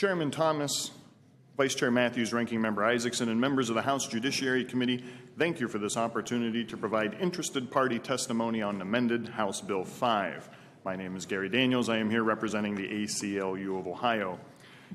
Chairman Thomas, Vice Chair Matthews, Ranking Member Isaacson, and members of the House Judiciary Committee, thank you for this opportunity to provide interested party testimony on amended House Bill 5. My name is Gary Daniels. I am here representing the ACLU of Ohio.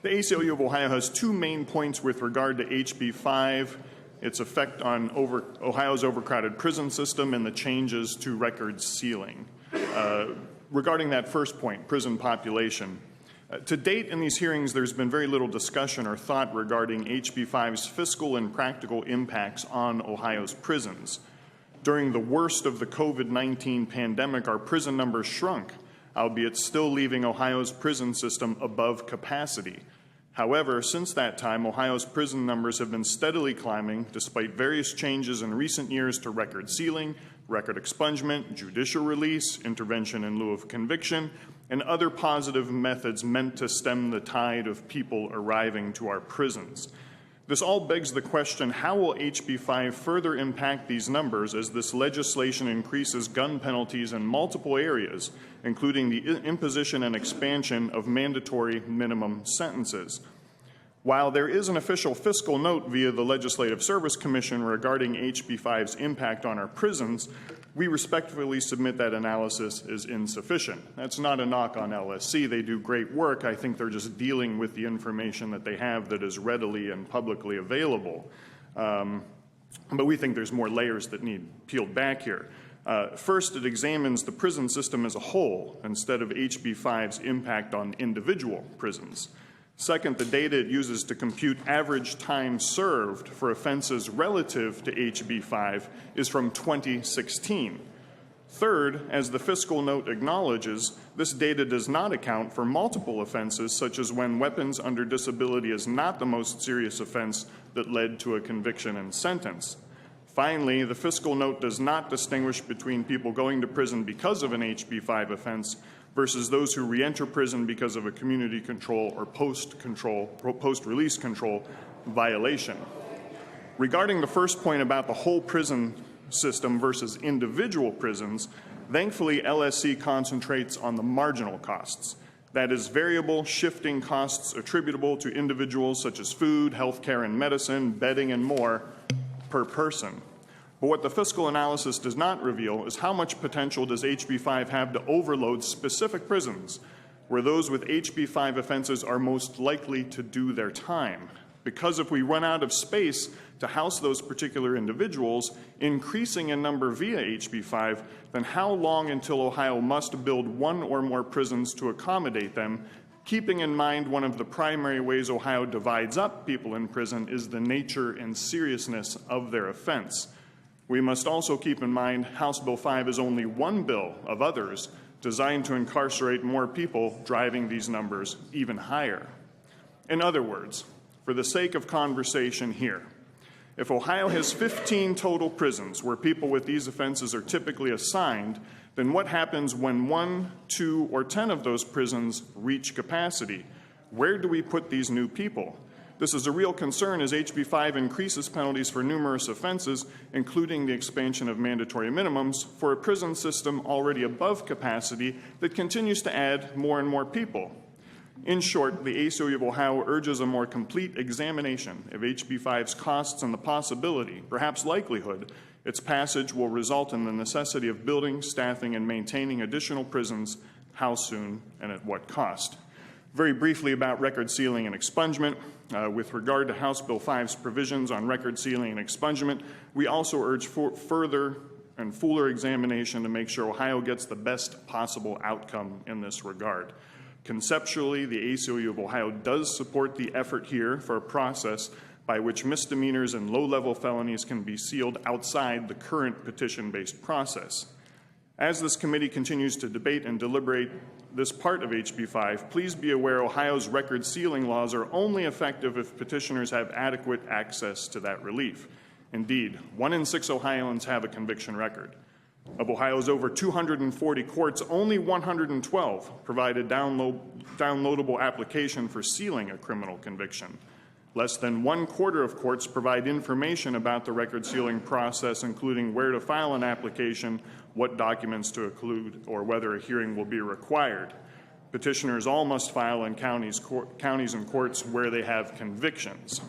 The ACLU of Ohio has two main points with regard to HB 5, its effect on Ohio's overcrowded prison system, and the changes to record sealing. Regarding that first point, prison population, to date in these hearings, there's been very little discussion or thought regarding HB 5's fiscal and practical impacts on Ohio's prisons. During the worst of the COVID-19 pandemic, our prison numbers shrunk, albeit still leaving Ohio's prison system above capacity. However, since that time, Ohio's prison numbers have been steadily climbing despite various changes in recent years to record sealing, record expungement, judicial release, intervention in lieu of conviction, and other positive methods meant to stem the tide of people arriving to our prisons. This all begs the question, how will HB 5 further impact these numbers as this legislation increases gun penalties in multiple areas, including the imposition and expansion of mandatory minimum sentences? While there is an official fiscal note via the Legislative Service Commission regarding HB 5's impact on our prisons, we respectfully submit that analysis is insufficient. That's not a knock on LSC. They do great work. I think they're just dealing with the information that they have that is readily and publicly available. But we think there's more layers that need peeled back here. First, it examines the prison system as a whole instead of HB 5's impact on individual prisons. Second, the data it uses to compute average time served for offenses relative to HB 5 is from 2016. Third, as the fiscal note acknowledges, this data does not account for multiple offenses, such as when weapons under disability is not the most serious offense that led to a conviction and sentence. Finally, the fiscal note does not distinguish between people going to prison because of an HB 5 offense versus those who re-enter prison because of a community control or post-release control violation. Regarding the first point about the whole prison system versus individual prisons, thankfully LSC concentrates on the marginal costs. That is, variable, shifting costs attributable to individuals such as food, healthcare and medicine, bedding and more per person. But what the fiscal analysis does not reveal is how much potential does HB 5 have to overload specific prisons, where those with HB 5 offenses are most likely to do their time. Because if we run out of space to house those particular individuals, increasing in number via HB 5, then how long until Ohio must build one or more prisons to accommodate them, keeping in mind one of the primary ways Ohio divides up people in prison is the nature and seriousness of their offense. We must also keep in mind House Bill 5 is only one bill of others designed to incarcerate more people, driving these numbers even higher. In other words, for the sake of conversation here, if Ohio has 15 total prisons where people with these offenses are typically assigned, then what happens when 1, 2, or 10 of those prisons reach capacity? Where do we put these new people? This is a real concern as HB 5 increases penalties for numerous offenses, including the expansion of mandatory minimums for a prison system already above capacity that continues to add more and more people. In short, the ACLU of Ohio urges a more complete examination of HB 5's costs and the possibility, perhaps likelihood, its passage will result in the necessity of building, staffing, and maintaining additional prisons, how soon and at what cost. Very briefly about record sealing and expungement. With regard to House Bill 5's provisions on record sealing and expungement, we also urge further and fuller examination to make sure Ohio gets the best possible outcome in this regard. Conceptually, the ACLU of Ohio does support the effort here for a process by which misdemeanors and low-level felonies can be sealed outside the current petition-based process. As this committee continues to debate and deliberate this part of HB 5, please be aware Ohio's record sealing laws are only effective if petitioners have adequate access to that relief. Indeed, 1 in 6 Ohioans have a conviction record. Of Ohio's over 240 courts, only 112 provide a downloadable application for sealing a criminal conviction. Less than 1/4 of courts provide information about the record sealing process, including where to file an application, what documents to include, or whether a hearing will be required. Petitioners all must file in counties and courts where they have convictions.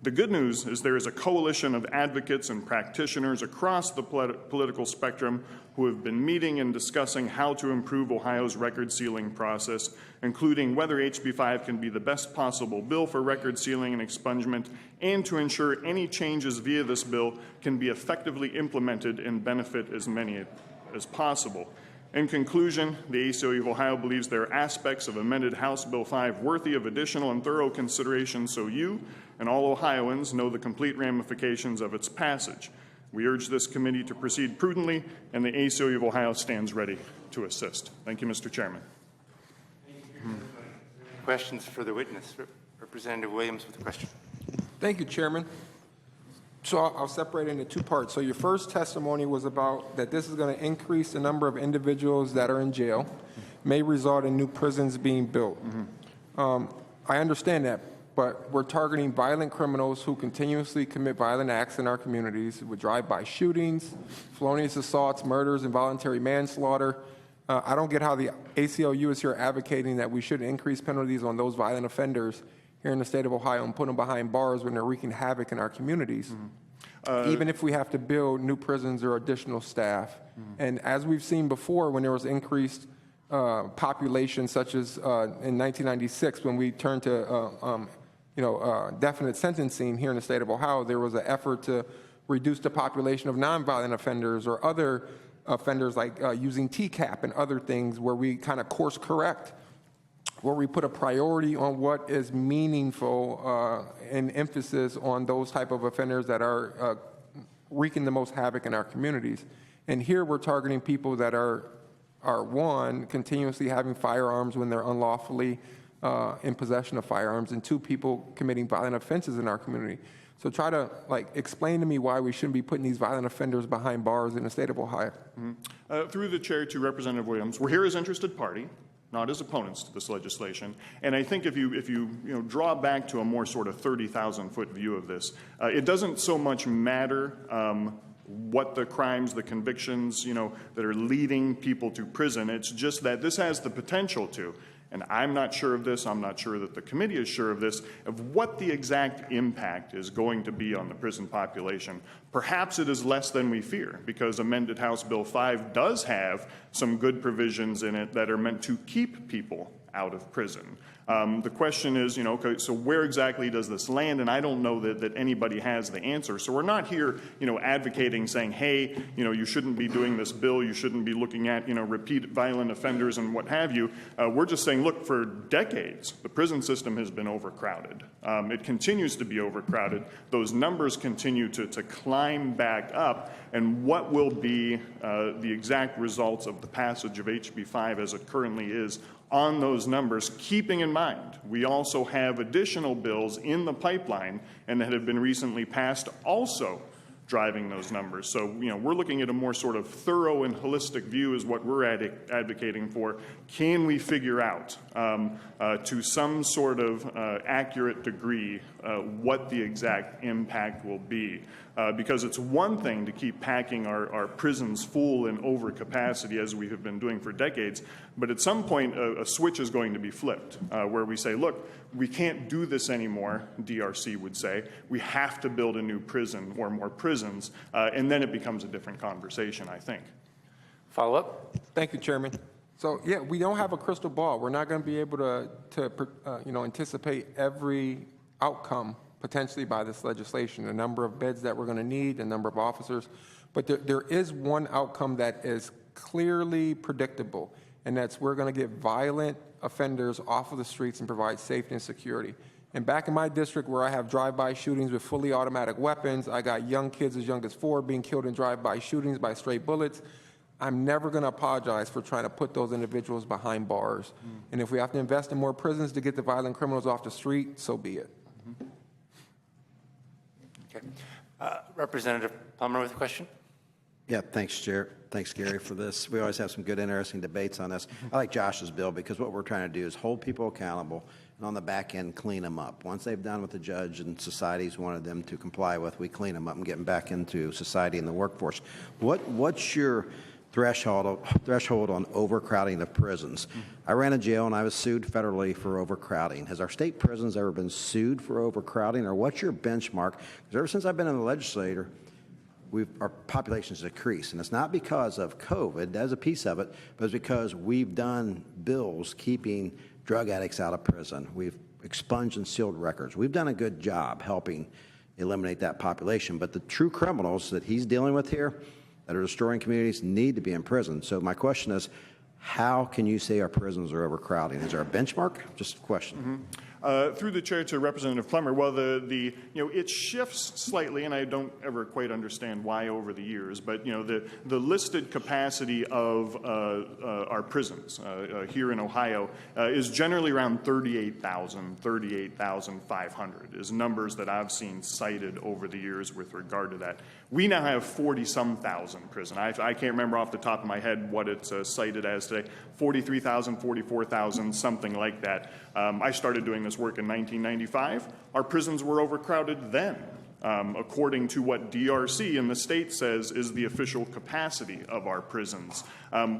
The good news is there is a coalition of advocates and practitioners across the political spectrum who have been meeting and discussing how to improve Ohio's record sealing process, including whether HB 5 can be the best possible bill for record sealing and expungement, and to ensure any changes via this bill can be effectively implemented and benefit as many as possible. In conclusion, the ACLU of Ohio believes there are aspects of amended House Bill 5 worthy of additional and thorough consideration, so you and all Ohioans know the complete ramifications of its passage. We urge this committee to proceed prudently, and the ACLU of Ohio stands ready to assist. Thank you, Mr. Chairman. Questions for the witness. Representative Williams with a question. Thank you, Chairman. So I'll separate it into two parts. So your first testimony was about that this is going to increase the number of individuals that are in jail, may result in new prisons being built. I understand that, but we're targeting violent criminals who continuously commit violent acts in our communities with drive-by shootings, felonious assaults, murders, involuntary manslaughter. I don't get how the ACLU is here advocating that we should increase penalties on those violent offenders here in the state of Ohio and put them behind bars when they're wreaking havoc in our communities, even if we have to build new prisons or additional staff. And as we've seen before, when there was increased population, such as in 1996, when we turned to definite sentencing here in the state of Ohio, there was an effort to reduce the population of nonviolent offenders or other offenders, like using TCAP and other things, where we kind of course correct, where we put a priority on what is meaningful and emphasis on those type of offenders that are wreaking the most havoc in our communities. And here we're targeting people that are one, continuously having firearms when they're unlawfully in possession of firearms, and two, people committing violent offenses in our community. So try to explain to me why we shouldn't be putting these violent offenders behind bars in the state of Ohio. Through the chair to Representative Williams, we're here as interested party, not as opponents to this legislation. And I think if you draw back to a more sort of 30,000-foot view of this, it doesn't so much matter what the crimes, the convictions, that are leading people to prison. It's just that this has the potential to, and I'm not sure of this, I'm not sure that the committee is sure of this, of what the exact impact is going to be on the prison population. Perhaps it is less than we fear, because amended House Bill 5 does have some good provisions in it that are meant to keep people out of prison. The question is, okay, so where exactly does this land? And I don't know that anybody has the answer. So we're not here, advocating, saying, hey, you shouldn't be doing this bill, you shouldn't be looking at, repeat violent offenders and what have you. We're just saying, look, for decades, the prison system has been overcrowded. It continues to be overcrowded. Those numbers continue to climb back up. And what will be the exact results of the passage of HB 5 as it currently is on those numbers, keeping in mind we also have additional bills in the pipeline and that have been recently passed also driving those numbers. So, we're looking at a more sort of thorough and holistic view is what we're advocating for. Can we figure out to some sort of accurate degree what the exact impact will be? Because it's one thing to keep packing our prisons full and over capacity as we have been doing for decades, but at some point a switch is going to be flipped where we say, look, we can't do this anymore, DRC would say. We have to build a new prison or more prisons, and then it becomes a different conversation, I think. Follow up? Thank you, Chairman. So, yeah, we don't have a crystal ball. We're not going to be able to anticipate every outcome potentially by this legislation, the number of beds that we're going to need, the number of officers. But there is one outcome that is clearly predictable, and that's we're going to get violent offenders off of the streets and provide safety and security. And back in my district where I have drive-by shootings with fully automatic weapons, I got young kids as young as 4 being killed in drive-by shootings by stray bullets. I'm never going to apologize for trying to put those individuals behind bars. And if we have to invest in more prisons to get the violent criminals off the street, so be it. Okay. Representative Plummer with a question. Yeah, thanks, Chair. Thanks, Gary, for this. We always have some good, interesting debates on this. I like Josh's bill because what we're trying to do is hold people accountable and on the back end clean them up. Once they've done what the judge and society's wanted them to comply with, we clean them up and get them back into society and the workforce. What's your threshold on overcrowding of prisons. I ran a jail and I was sued federally for overcrowding. Has our state prisons ever been sued for overcrowding, or what's your benchmark? Because ever since I've been in the legislature, our population's decreased, and it's not because of COVID, that's a piece of it, but it's because we've done bills keeping drug addicts out of prison. We've expunged and sealed records. We've done a good job helping eliminate that population, but the true criminals that he's dealing with here that are destroying communities need to be in prison. So my question is, how can you say our prisons are overcrowding? Is there a benchmark? Just a question. Through the chair to Representative Plummer, well, it shifts slightly, and I don't ever quite understand why over the years, but the listed capacity of our prisons here in Ohio is generally around 38,500 is numbers that I've seen cited over the years with regard to that. We now have 40-some thousand prison. I can't remember off the top of my head what it's cited as today, 43,000, 44,000, something like that. I started doing this work in 1995. Our prisons were overcrowded then, according to what DRC in the state says is the official capacity of our prisons.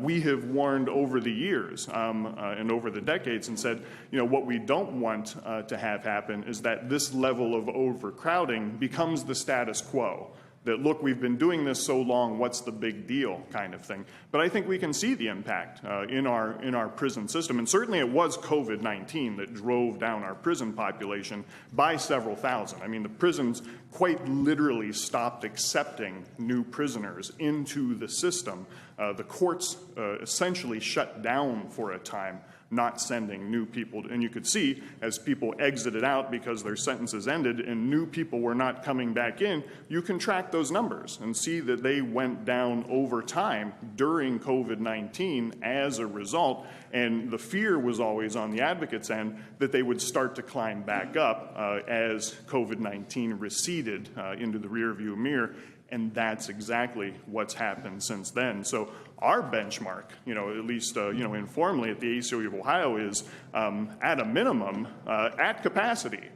We have warned over the years and over the decades and said, what we don't want to have happen is that this level of overcrowding becomes the status quo. That, look, we've been doing this so long, what's the big deal kind of thing. But I think we can see the impact in our prison system. And certainly it was COVID-19 that drove down our prison population by several thousand. I mean, the prisons quite literally stopped accepting new prisoners into the system. The courts essentially shut down for a time, not sending new people. And you could see as people exited out because their sentences ended and new people were not coming back in, you can track those numbers and see that they went down over time during COVID-19 as a result. And the fear was always on the advocates' end that they would start to climb back up as COVID-19 receded into the rearview mirror. And that's exactly what's happened since then. So our benchmark, at least, informally at the ACLU of Ohio is at a minimum, at capacity,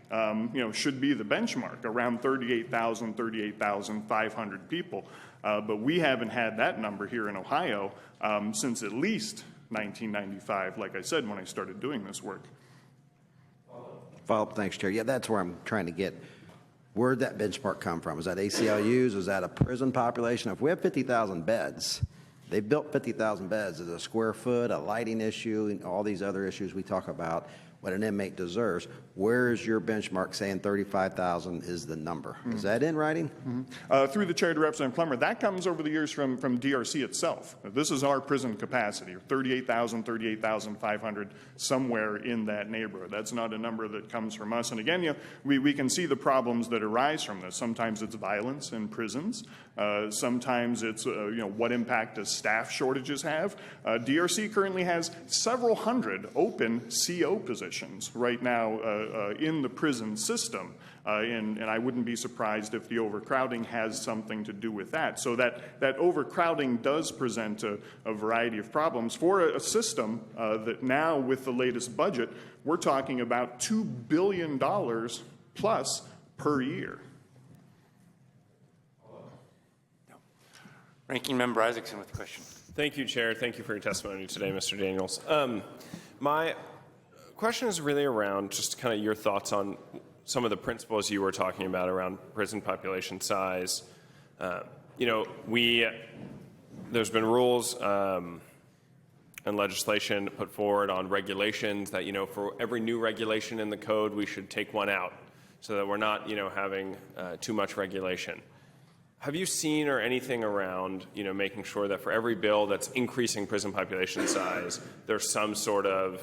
should be the benchmark, around 38,500 people. But we haven't had that number here in Ohio since at least 1995, like I said, when I started doing this work. Follow-up, thanks, Chair. Yeah, that's where I'm trying to get. Where'd that benchmark come from? Is that ACLU's? Is that a prison population? If we have 50,000 beds, they built 50,000 beds. There's a square foot, a lighting issue, and all these other issues we talk about, what an inmate deserves. Where is your benchmark saying 35,000 is the number? Is that in writing? Through the chair to Representative Plummer, that comes over the years from DRC itself. This is our prison capacity, 38,500, somewhere in that neighborhood. That's not a number that comes from us. And again, we can see the problems that arise from this. Sometimes it's violence in prisons. Sometimes it's, what impact does staff shortages have? DRC currently has several hundred open CO positions right now in the prison system. And I wouldn't be surprised if the overcrowding has something to do with that. So that overcrowding does present a variety of problems for a system that now, with the latest budget, we're talking about $2 billion plus per year. Ranking Member Isaacson with a question. Thank you, Chair. Thank you for your testimony today, Mr. Daniels. My question is really around just kind of your thoughts on some of the principles you were talking about around prison population size. There's been rules and legislation put forward on regulations that, for every new regulation in the code, we should take one out so that we're not, having too much regulation. Have you seen or anything around, making sure that for every bill that's increasing prison population size, there's some sort of,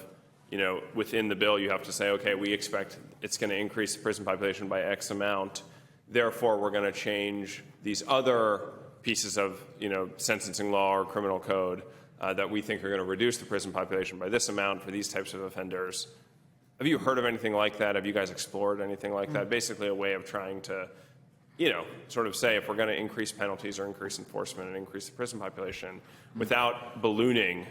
within the bill you have to say, okay, we expect it's going to increase the prison population by X amount. Therefore, we're going to change these other pieces of, sentencing law or criminal code that we think are going to reduce the prison population by this amount for these types of offenders. Have you heard of anything like that? Have you guys explored anything like that? Basically a way of trying to, sort of say if we're going to increase penalties or increase enforcement and increase the prison population without ballooning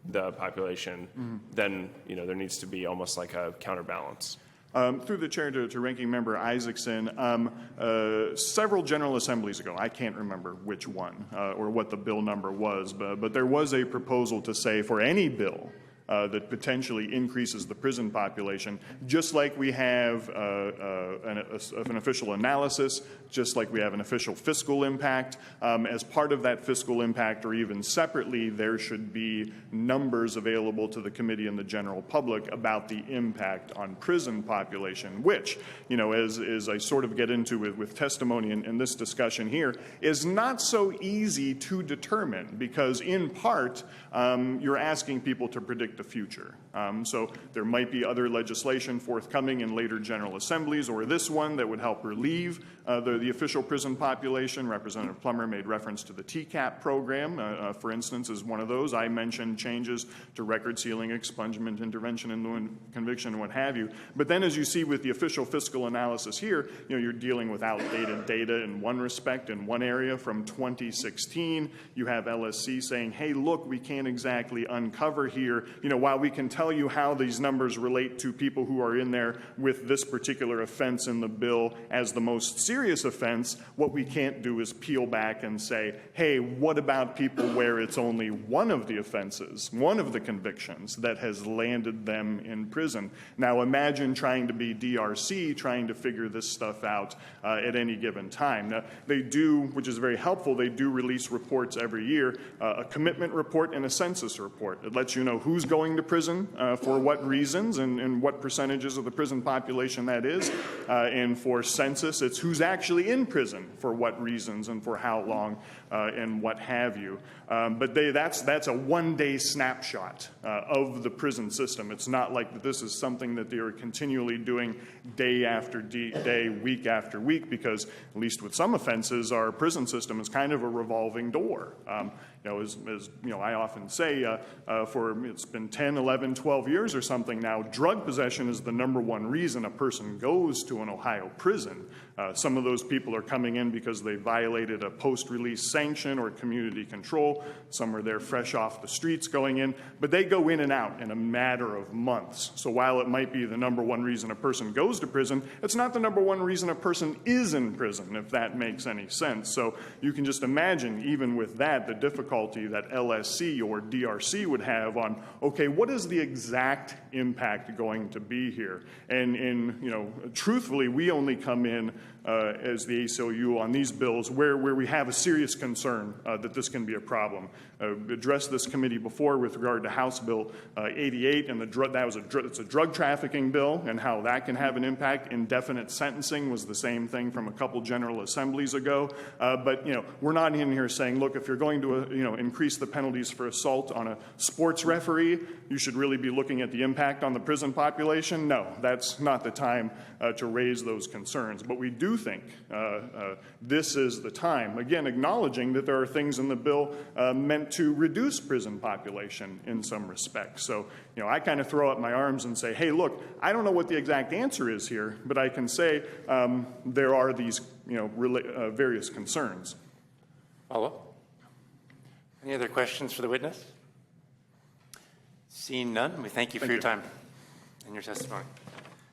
the population, then, there needs to be almost like a counterbalance. Through the chair to Ranking Member Isaacson, several General Assemblies ago, I can't remember which one or what the bill number was, but there was a proposal to say for any bill that potentially increases the prison population, just like we have an official analysis, just like we have an official fiscal impact. As part of that fiscal impact, or even separately, there should be numbers available to the committee and the general public about the impact on prison population, which, you know, as I sort of get into with testimony in this discussion here, is not so easy to determine because, in part, you're asking people to predict the future. So there might be other legislation forthcoming in later General Assemblies or this one that would help relieve the official prison population. Representative Plummer made reference to the TCAP program, for instance, is one of those. I mentioned changes to record sealing, expungement, intervention, and conviction, and what have you. But then as you see with the official fiscal analysis here, you know, you're dealing with outdated data in one respect, in one area from 2016. You have LSC saying, hey, look, we can't exactly uncover here, you know, while we can tell you how these numbers relate to people who are in there with this particular offense in the bill as the most serious offense, what we can't do is peel back and say, hey, what about people where it's only one of the offenses, one of the convictions that has landed them in prison? Now imagine trying to be DRC, trying to figure this stuff out at any given time. Now, they do, which is very helpful, they do release reports every year, a commitment report and a census report. It lets you know who's going to prison, for what reasons, and what percentages of the prison population that is. And for census, it's who's actually in prison for what reasons and for how long and what have you. But that's a one-day snapshot of the prison system. It's not like that this is something that they are continually doing day after day, week after week, because at least with some offenses, our prison system is kind of a revolving door. You know, as you know, I often say, for it's been 10, 11, 12 years or something now, drug possession is the #1 reason a person goes to an Ohio prison. Some of those people are coming in because they violated a post-release sanction or community control. Some are there fresh off the streets going in, but they go in and out in a matter of months. So while it might be the #1 reason a person goes to prison, it's not the #1 reason a person is in prison, if that makes any sense. So you can just imagine, even with that, the difficulty that LSC or DRC would have on, okay, what is the exact impact going to be here? And you know, truthfully, we only come in as the ACLU on these bills where we have a serious concern that this can be a problem. Addressed this committee before with regard to House Bill 88, and it's a drug trafficking bill, and how that can have an impact. Indefinite sentencing was the same thing from a couple General Assemblies ago. But you know, we're not in here saying, look, if you're going to increase the penalties for assault on a sports referee, you should really be looking at the impact on the prison population. No, that's not the time to raise those concerns. But we do think this is the time, again, acknowledging that there are things in the bill meant to reduce prison population in some respects. So, you know, I kind of throw up my arms and say, hey, look, I don't know what the exact answer is here, but I can say there are these, you know, various concerns. Follow? Any other questions for the witness? Seeing none, we thank you for your time and your testimony.